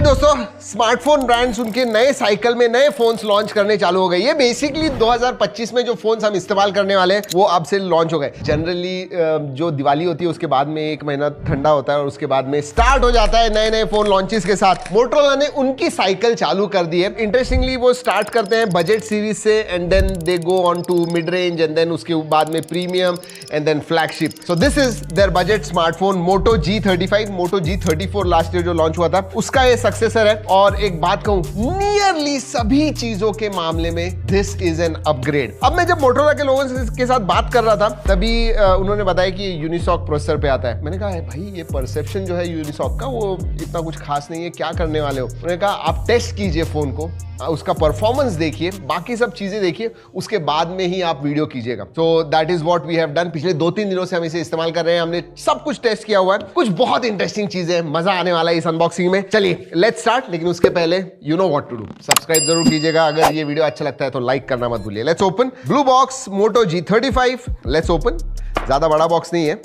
दोस्तों, smartphone brands उनके नए साइकिल में नए फोन्स लॉन्च करने चालू हो गए। ये बेसिकली 2025 में जो फोन्स हम इस्तेमाल करने वाले हैं वो अब से लॉन्च हो गए। जनरली जो दिवाली होती है उसके बाद में एक महीना ठंडा होता है और उसके बाद में स्टार्ट हो जाता है नए नए फोन लॉन्चेस के साथ। मोटोरोला ने उनकी साइकिल चालू कर दी है। इंटरेस्टिंगली वो स्टार्ट करते हैं बजट सीरीज से and then they go on to mid range and then उसके बाद में premium and then flagship. So this is their budget smartphone Moto G35। Moto G34 last year जो लॉन्च हुआ था उसका ये सक्सेसर है। और एक बात कहूं, नियरली सभी चीजों के मामले में दिस इज एन अपग्रेड। अब मैं जब मोटोरोला के लोगों के साथ बात कर रहा था तभी उन्होंने बताया कि यूनिसॉक प्रोसेसर पे आता है। मैंने कहा है भाई ये परसेप्शन जो है यूनिसॉक का वो इतना कुछ खास नहीं है, क्या करने वाले हो? उन्होंने कहा आप टेस्ट कीजिए फोन को, उसका परफॉर्मेंस देखिए, बाकी सब चीजें देखिए, उसके बाद में ही आप वीडियो कीजिएगा। So that is what we have done. पिछले 2-3 दिनों से हम इसे इस्तेमाल कर रहे हैं, हमने सब कुछ टेस्ट किया हुआ है। कुछ बहुत इंटरेस्टिंग चीजें, मजा आने वाला है इस अनबॉक्सिंग में। चलिए लेट्स स्टार्ट। लेकिन उसके पहले you know what to do, subscribe जरूर कीजिएगा। अगर ये वीडियो अच्छा लगता है तो लाइक करना मत भूलिए। Let's open blue box Moto G35। Let's open. ज्यादा बड़ा बॉक्स नहीं है।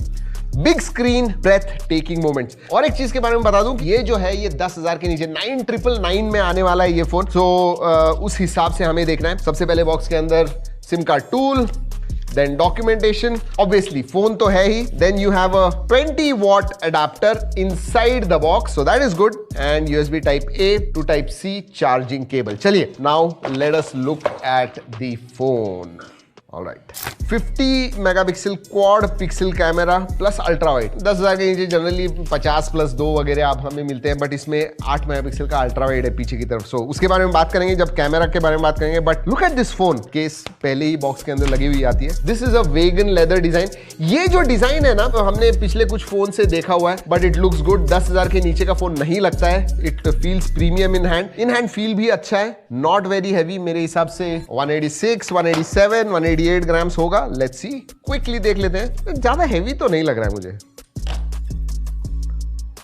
Big screen breathtaking moments. और एक चीज के बारे में बता दूं कि ये जो है ये 10,000 के नीचे 9,999 में आने वाला है ये फोन। सो उस हिसाब से हमें देखना है। सबसे पहले बॉक्स के अंदर sim card tool, then documentation, obviously phone तो है ही, then you have a 20 watt adapter inside the box, so that is good, and USB type A to type C charging cable. चलिए now let us look at the phone. Alright, 50 megapixel quad pixel camera plus ultra wide. 10,000 के नीचे generally 50 plus 2 वगैरह आप हमें मिलते हैं, but इसमें 8 megapixel का अल्ट्रा वाइड है पीछे की तरफ। सो उसके बारे में बात करेंगे जब कैमरा के बारे में बात करेंगे। But look at this phone, case पहले ही बॉक्स के अंदर लगी हुई आती है। This is a vegan leather design. ये जो डिजाइन है ना, तो हमने पिछले कुछ फोन से देखा हुआ है, बट इट लुक्स गुड। 10,000 के नीचे का फोन नहीं लगता है। It feels premium in hand. In hand feel भी अच्छा है, नॉट वेरी हैवी। मेरे हिसाब से 186, 187, 188 ग्राम्स होगा। लेट्स सी, क्विकली देख लेते हैं। ज्यादा हैवी तो नहीं लग रहा है मुझे।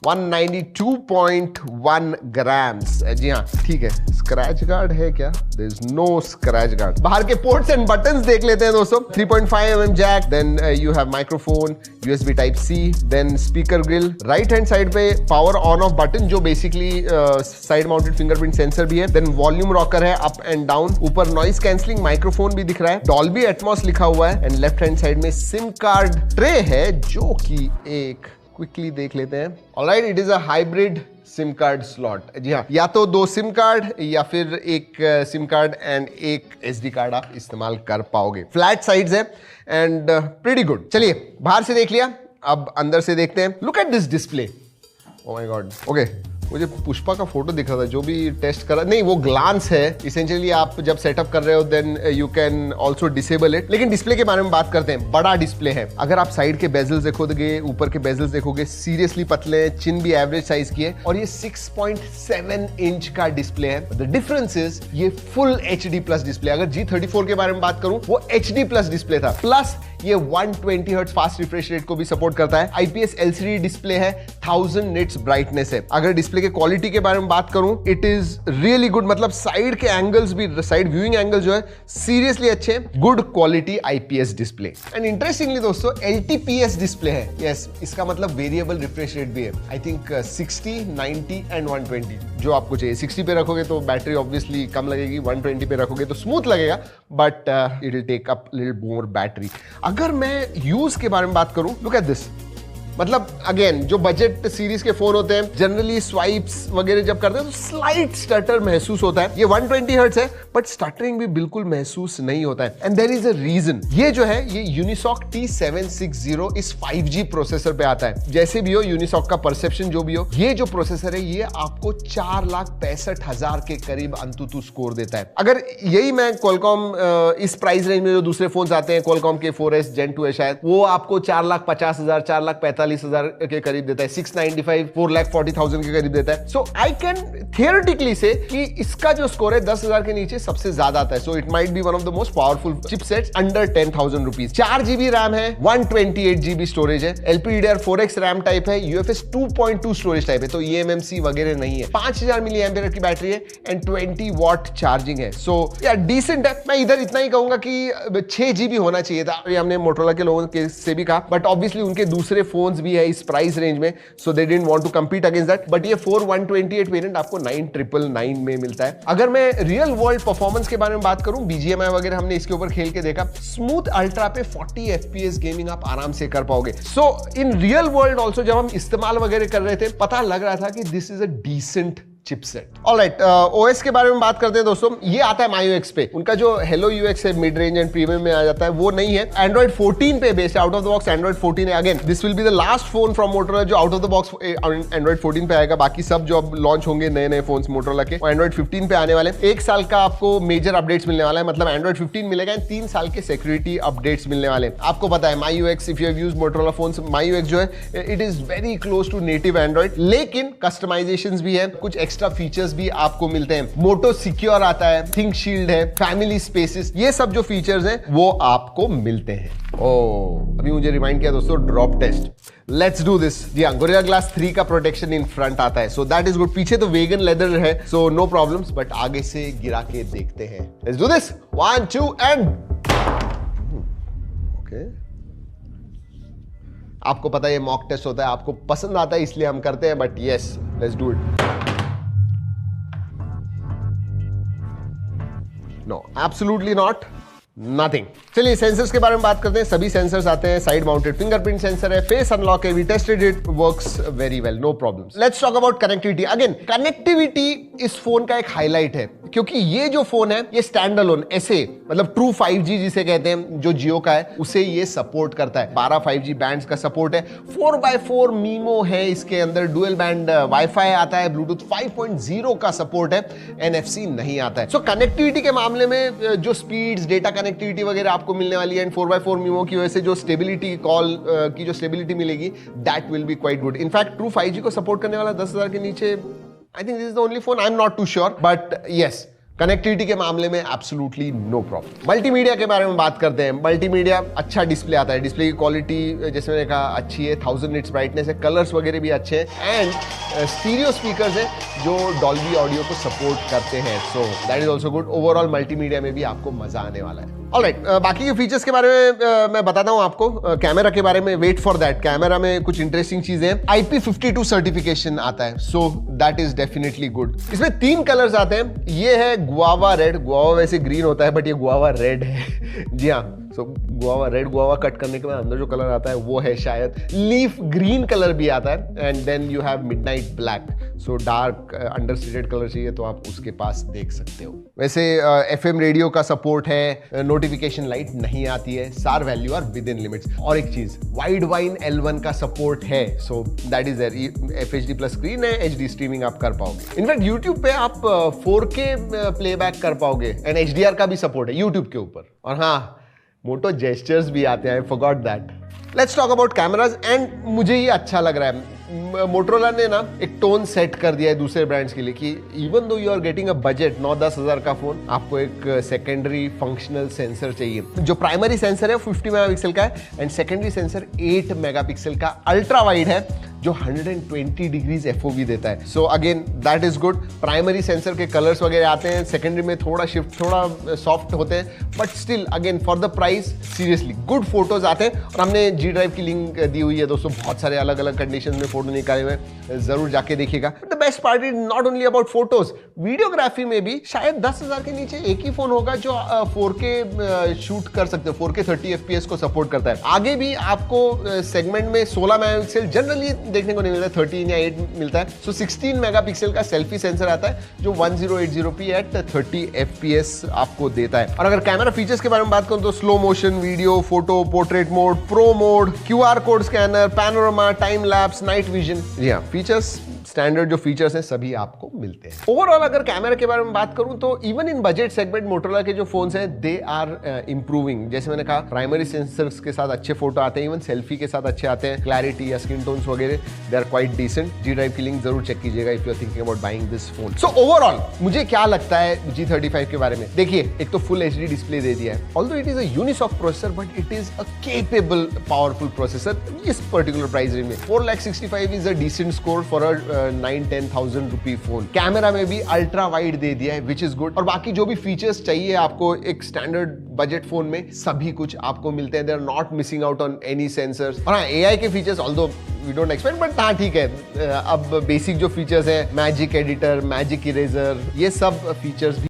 192.1 ग्राम्स। जी हाँ, ठीक है। स्क्रैच गार्ड है क्या? There is no scratch guard. बाहर के पोर्ट्स एंड बटन्स देख लेते हैं दोस्तों। 3.5 mm jack, then you have microphone, USB type C, then speaker grille. Right hand side पे पावर ऑन ऑफ बटन जो basically side mounted fingerprint sensor भी है। देन वॉल्यूम रॉकर है अप एंड डाउन। ऊपर नॉइस कैंसलिंग माइक्रोफोन भी दिख रहा है। डॉल्बी एटमॉस लिखा हुआ है। एंड लेफ्ट हैंड साइड में सिम कार्ड ट्रे है जो कि एक क्विकली देख लेते हैं। Alright, it is a hybrid sim card slot. जी हाँ, या तो 2 सिम कार्ड या फिर एक सिम कार्ड एंड एक SD कार्ड आप इस्तेमाल कर पाओगे। फ्लैट साइड्स है एंड प्रीटी गुड। चलिए बाहर से देख लिया, अब अंदर से देखते हैं। Look at this display. Oh my God. Okay, मुझे पुष्पा का फोटो दिख रहा था जो भी टेस्ट करा। नहीं, वो ग्लांस है। इसेंशियली आप जब सेटअप कर रहे हो then you can also disable it. लेकिन डिस्प्ले के बारे में बात करते हैं। बड़ा डिस्प्ले है। अगर आप साइड के बेजल्स देखोगे, ऊपर के बेजल्स देखोगे, सीरियसली पतले हैं। चिन भी एवरेज साइज की है और ये 6.7 इंच का डिस्प्ले है। द डिफरेंस इज ये फुल HD प्लस डिस्प्ले। अगर G34 के बारे में बात करूं, वो HD प्लस डिस्प्ले था। प्लस ये 120 हर्ट्ज फास्ट रिफ्रेश रेट को भी सपोर्ट करता है। IPS LCD डिस्प्ले है, 1000 निट्स ब्राइटनेस है। अगर डिस्प्ले के क्वालिटी के बारे में बात करूं, इट इज रियली गुड। मतलब साइड के एंगल्स भी, साइड व्यूइंग एंगल जो है सीरियसली अच्छे। Good quality IPS display. And interestingly दोस्तों, LTPS डिस्प्ले है। यस, इसका मतलब वेरिएबल रिफ्रेश रेट भी है। आई थिंक 60, 90 एंड 120 जो आपको चाहिए। 60 पे रखोगे तो बैटरी ऑब्वियसली कम लगेगी, 120 पे रखोगे तो स्मूथ लगेगा, but it will take up little more battery. अगर मैं यूज के बारे में बात करूं, लुक एट दिस। मतलब अगेन, जो बजट सीरीज के फोन होते हैं जनरली स्वाइप्स वगैरह जब करते हैं तो स्लाइट स्टटर महसूस होता है। ये 120 हर्ट्ज है बट स्टटरिंग भी बिल्कुल महसूस नहीं होता है। And there is a reason. ये जो है ये यूनिसॉक T760 इस 5G प्रोसेसर पे आता है। जैसे भी हो, यूनिसॉक का परसेप्शन जो भी हो, ये जो प्रोसेसर है ये आपको 4,65,000 के करीब अंतुतु स्कोर देता है। अगर यही मैं क्वालकॉम इस प्राइस रेंज में जो दूसरे फोन आते हैं, क्वालकॉम के 4S Gen 2 है शायद, वो आपको 4,50,000, 4,45,000 के करीब देता है। 695, 4,40,000 के करीब देता है। सो आई कैन थियोरेटिकली से कि इसका जो स्कोर है 10,000 के नीचे सबसे ज्यादा आता है। So it might be one of the most powerful chipsets under 10,000 rupees. 4 GB RAM है, 128 GB स्टोरेज है, LPDDR4X रैम टाइप है, UFS 2.2 स्टोरेज टाइप है, तो eMMC वगैरह नहीं है। 5000 मिली एम्पियर की बैटरी है एंड 20 वॉट चार्जिंग है। सो या डिसेंट है। मैं इधर इतना ही कहूंगा कि 6 GB होना चाहिए था। ये हमने मोटोरोला के लोगों के से भी कहा, बट ऑब्वियसली उनके दूसरे फोन फोन्स भी है इस प्राइस रेंज में, so they didn't want to compete against that. But ये 4128 वेरिएंट आपको 9999 में मिलता है। अगर मैं रियल वर्ल्ड परफॉर्मेंस के बारे में बात करूं, BGMI वगैरह हमने इसके ऊपर खेल के देखा, स्मूथ अल्ट्रा पे 40 FPS गेमिंग आप आराम से कर पाओगे। सो इन रियल वर्ल्ड ऑल्सो जब हम इस्तेमाल वगैरह कर रहे थे, पता लग रहा था कि this is a decent chipset. Alright, OS के बारे में बात करते हैं दोस्तों। ये आता है MyUX पे। उनका जो Hello UX है मिड रेंज एंड प्रीमियम में आ जाता है, वो नहीं है। Android 14 पे based, out of the box Android 14 है। Again this will be the last phone from Motorola जो out of the box Android 14 पे आएगा। बाकी सब जो अब लॉन्च होंगे नए नए फोन्स Motorola के, वो Android 15 पे आने वाले। 1 साल का आपको मेजर अपडेट्स मिलने वाला है, मतलब Android 15 मिलेगा एंड 3 साल के सिक्योरिटी अपडेट्स मिलने वाले हैं। आपको पता है MyUX, if you have used Motorola phones, MyUX जो है it is very close to native Android, लेकिन कस्टमाइजेशंस भी है, कुछ एक्स्ट्रा फीचर्स भी आपको मिलते हैं। मोटो सिक्योर आता है, थिंक शील्ड है, फैमिली स्पेसेस, ये सब जो फीचर्स हैं वो आपको मिलते हैं। अभी मुझे रिमाइंड किया दोस्तों drop test, let's do this. जी हाँ, Gorilla Glass 3 का प्रोटेक्शन इन फ्रंट आता है, सो दैट इज गुड। पीछे तो वेगन लेदर है, सो नो प्रॉब्लम्स, बट आगे से गिरा के देखते हैं। Let's do this, 1 2 and okay. आपको पता है ये मॉक टेस्ट होता है, आपको पसंद आता है इसलिए हम करते हैं, but yes, let's do it. No, absolutely not. Nothing. चलिए सेंसर्स के बारे में बात करते हैं। सभी सेंसर्स आते हैं, साइड माउंटेड फिंगरप्रिंट सेंसर है, फेस अनलॉक है, we tested it, works very well, no problems. Let's talk about connectivity. Again connectivity इस फोन का एक हाईलाइट है, क्योंकि ये जो फोन है ये स्टैंड अलोन, ऐसे मतलब ट्रू 5G जिसे कहते हैं, जो जियो का है उसे ये सपोर्ट करता है। 12 5G बैंड्स का सपोर्ट है, 4x4 मीमो है इसके अंदर, डुअल बैंड वाईफाई आता है, ब्लूटूथ 5.0 का सपोर्ट है, NFC नहीं आता है। सो कनेक्टिविटी के मामले में जो स्पीड्स, डेटा कनेक्टिविटी वगैरह आपको मिलने वाली है, एंड 4x4 मीमो की वजह से जो स्टेबिलिटी, कॉल की जो स्टेबिलिटी मिलेगी, that will be quite good. In fact true 5G को सपोर्ट करने वाला 10,000 के नीचे, I think this is the only phone, I am not too sure, but yes, connectivity के मामले में एब्सोल्युटली नो प्रॉब्लम। मल्टीमीडिया के बारे में बात करते हैं। मल्टीमीडिया अच्छा डिस्प्ले आता है, डिस्प्ले की क्वालिटी जैसे मैंने कहा अच्छी है, 1000 निट्स ब्राइटनेस है, कलर्स वगैरह भी अच्छे हैं, एंड स्टीरियो स्पीकर्स है जो डॉल्बी ऑडियो को सपोर्ट करते हैं, सो that is also good. Overall multimedia में भी आपको मजा आने वाला है। ऑलराइट, बाकी के फीचर्स के बारे में मैं बताता हूं आपको। कैमरा के बारे में वेट फॉर दैट, कैमरा में कुछ इंटरेस्टिंग चीजें हैं। IP52 सर्टिफिकेशन आता है, so that is definitely good. इसमें 3 कलर्स आते हैं, ये है गुआवा रेड, गुआवा वैसे ग्रीन होता है बट ये गुआवा रेड है। जी हाँ, सो गुआवा रेड, गुआवा कट करने के बाद अंदर जो कलर आता है वो है शायद लीफ ग्रीन कलर भी आता है, and then you have midnight black, so dark understated colour चाहिए तो आप उसके पास देख सकते हो। वैसे FM रेडियो का सपोर्ट है, नोटिफिकेशन लाइट नहीं आती है, SAR value are within limits. और एक चीज, वाइड वाइन L1 का सपोर्ट है, so that is there. FHD plus screen है, HD स्ट्रीमिंग आप कर पाओगे। इनफैक्ट YouTube पे आप 4K प्लेबैक कर पाओगे, एंड HDR का भी सपोर्ट है YouTube के ऊपर। और हाँ, मोटो जेस्चर्स भी आते हैं, I forgot that. Let's talk about cameras, and मुझे ये अच्छा लग रहा है। मोटोरोला ने ना एक टोन सेट कर दिया है दूसरे ब्रांड्स के लिए कि even though you are getting a budget 9-10 हजार का फोन, आपको एक सेकेंडरी फंक्शनल सेंसर चाहिए। जो प्राइमरी सेंसर है 50 मेगापिक्सल का है, एंड सेकेंडरी सेंसर 8 मेगापिक्सल का अल्ट्रा वाइड है जो 120 डिग्रीज FOV देता है। So again that is good. Primary sensor के कलर्स वगैरह आते हैं, सेकेंडरी में थोड़ा शिफ्ट, थोड़ा सॉफ्ट होते हैं, but still again for the price seriously good photos आते हैं। और हमने G ड्राइव की लिंक दी हुई है दोस्तों, बहुत सारे अलग अलग कंडीशन में फोटो निकाले हुए, जरूर जाके देखिएगा। The best part is not only about photos, videography में भी शायद 10,000 के नीचे एक ही फोन होगा जो 4K शूट कर सकते हो, 4K 30 FPS को सपोर्ट करता है। आगे भी आपको सेगमेंट में 16 मेगापिक्सल जनरली देखने को नहीं मिलता है, 13 या 8 मिलता है। सो 16 मेगापिक्सल का सेल्फी सेंसर आता है जो 1080p एट 30 FPS आपको देता है। और अगर कैमरा फीचर्स के बारे में बात करूं तो slow motion video, photo, portrait mode, pro mode, QR code scanner, panorama, time lapse, night vision, जी हाँ, फीचर्स स्टैंडर्ड जो फीचर्स हैं सभी आपको मिलते हैं। ओवरऑल अगर कैमरा के बारे में बात करूं तो even in budget segment Motorola के जो फोन्स हैं दे आर इम्प्रूविंग। जैसे मैंने कहा, प्राइमरी सेंसर्स के साथ अच्छे फोटो आते हैं, इवन सेल्फी के साथ अच्छे आते हैं, क्लैरिटी या स्किन टोन्स वगैरह they are quite decent. G drive की लिंक जरूर चेक कीजिएगा if you are thinking about buying this phone. So overall मुझे क्या लगता है G35 के बारे में, देखिए एक तो फुल HD डिस्प्ले दे दिया है, although it is a Unisoc processor but it is a capable powerful processor इस पर्टिकुलर प्राइस रेंज में। 4,65,000 is a decent score for a 9-10,000 rupee phone. Camera में भी अल्ट्रा वाइड दे दिया है, विच इज गुड। और बाकी जो भी फीचर्स चाहिए आपको एक स्टैंडर्ड बजट फोन में, सभी कुछ आपको मिलते हैं। They are not missing out on any sensors. और हाँ, AI के features although we don't expect, but हाँ ठीक है, अब बेसिक जो फीचर्स है, मैजिक एडिटर, मैजिक इरेजर, ये सब फीचर्स भी